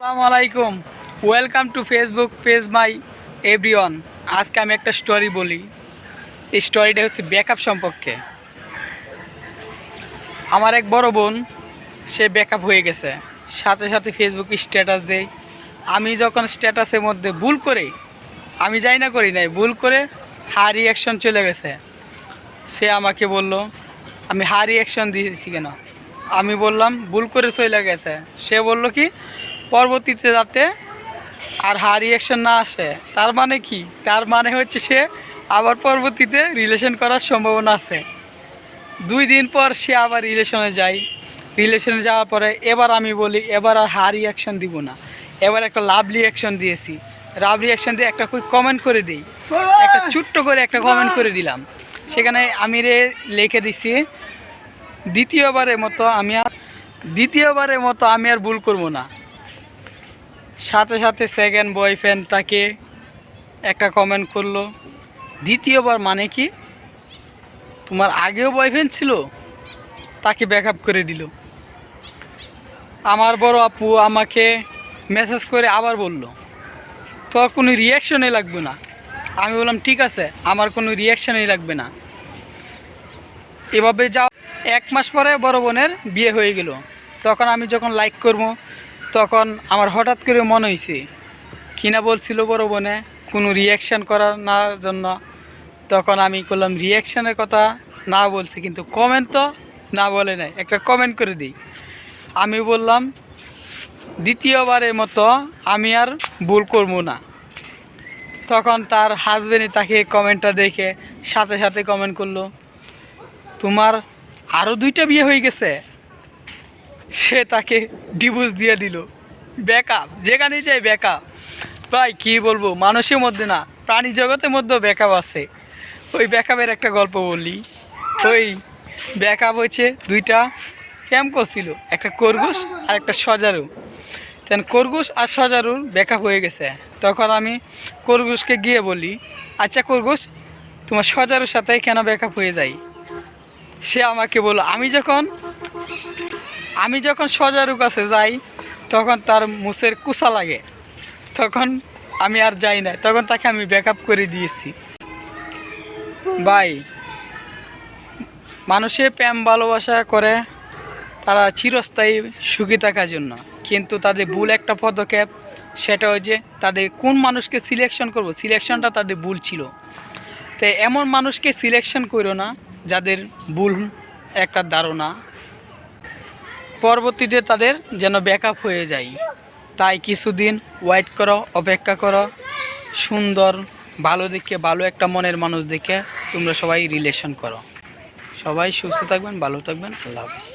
আসসালামু আলাইকুম। Welcome to Facebook page my everyone. আজকে আমি একটা স্টোরি বলি। এই স্টোরিটা হচ্ছে ব্যাকআপ সম্পর্কে। আমার এক বড় বোন, সে ব্যাকআপ হয়ে গেছে, সাথে সাথে ফেসবুকে স্ট্যাটাস দেয়। আমি যখন স্ট্যাটাসের মধ্যে ভুল করে, আমি যাই না করি নাই, ভুল করে হার রিয়াকশন চলে গেছে। সে আমাকে বলল আমি হার রিয়াকশন দিয়েছি কেন। আমি বললাম ভুল করে চলে গেছে। সে বলল কি পরবর্তীতে যাতে আর হার রিয়াকশন না আসে। তার মানে কি? তার মানে হচ্ছে সে আবার পরবর্তীতে রিলেশন করার সম্ভাবনা আছে। 2 দিন পর সে আবার রিলেশনে যায়। রিলেশনে যাওয়ার পরে এবার আমি বলি এবার আর হার রিয়াকশন দিব না, এবার একটা লাভ রিয়াকশন দিয়েছি। লাভ রিয়াকশন দিয়ে একটা কমেন্ট করে দিই, একটা ছোট্ট করে একটা কমেন্ট করে দিলাম। সেখানে আমি লিখে দিছি দ্বিতীয়বারের মতো আমি আর ভুল করব না। সাথে সাথে সেকেন্ড বয়ফ্রেন্ড তাকে একটা কমেন্ট করলো, দ্বিতীয়বার মানে কি তোমার আগেও বয়ফ্রেন্ড ছিল, তাকে ব্যাকআপ করে দিল। আমার বড় আপু আমাকে মেসেজ করে আবার বলল তোর কোনো রিয়াকশনই লাগবে না। আমি বললাম ঠিক আছে, আমার কোনো রিয়াকশনই লাগবে না। এভাবে যাও। 1 মাস পরে বড় বোনের বিয়ে হয়ে গেল। তখন আমি যখন লাইক করবো, তখন আমার হঠাৎ করে মনে হয়েছে কিনা বলছিল বড় বোনে কোনো রিয়াকশান করার না জন্য। তখন আমি করলাম রিয়াকশানের কথা না বলছি, কিন্তু কমেন্ট তো না বলে নাই, একটা কমেন্ট করে দিই। আমি বললাম দ্বিতীয়বারের মতো আমি আর ভুল করবো না। তখন তার হাজবেন্ডই তাকে কমেন্টটা দেখে সাথে সাথে কমেন্ট করলো তোমার আরও 2টা বিয়ে হয়ে গেছে। সে তাকে ডিভোর্স দিয়ে দিল। ব্যাকআপ, যেখানেই যাই ব্যাকআপ। ভাই কী বলবো, মানুষের মধ্যে না প্রাণী জগতের মধ্যেও ব্যাকআপ আছে। ওই ব্যাকআপের একটা গল্প বলি। ওই ব্যাকআপ হচ্ছে 2টা ক্যাম্প করছিল, একটা খরগোশ আর একটা সজারু। তেন খরগোশ আর সজারুর ব্যাকআপ হয়ে গেছে। তখন আমি খরগোশকে গিয়ে বলি আচ্ছা খরগোশ তোমার সজারুর সাথে কেন ব্যাকআপ হয়ে যাই। সে আমাকে বলল আমি যখন সজারুর কাছে যাই তখন তার মুছের কুচা লাগে, তখন আমি আর যাই না, তখন তাকে আমি ব্যাকআপ করে দিয়েছি। ভাই মানুষে প্রেম ভালোবাসা করে তারা চিরস্থায়ী সুখী থাকার জন্য, কিন্তু তাদের ভুল একটা পদক্ষেপ, সেটা হচ্ছে যে তাদের কোন মানুষকে সিলেকশন করব, সিলেকশনটা তাদের ভুল ছিল। তো এমন মানুষকে সিলেকশন করো না যাদের ভুল একটা ধারণা, পরবর্তীতে তাদের যেন ব্যাকআপ হয়ে যায়। তাই কিছুদিন ওয়েট করো, অপেক্ষা করো, সুন্দর ভালো দেখে, ভালো একটা মনের মানুষ দেখে তোমরা সবাই রিলেশন করো। সবাই সুস্থ থাকবেন, ভালো থাকবেন। আল্লাহ হাফেজ।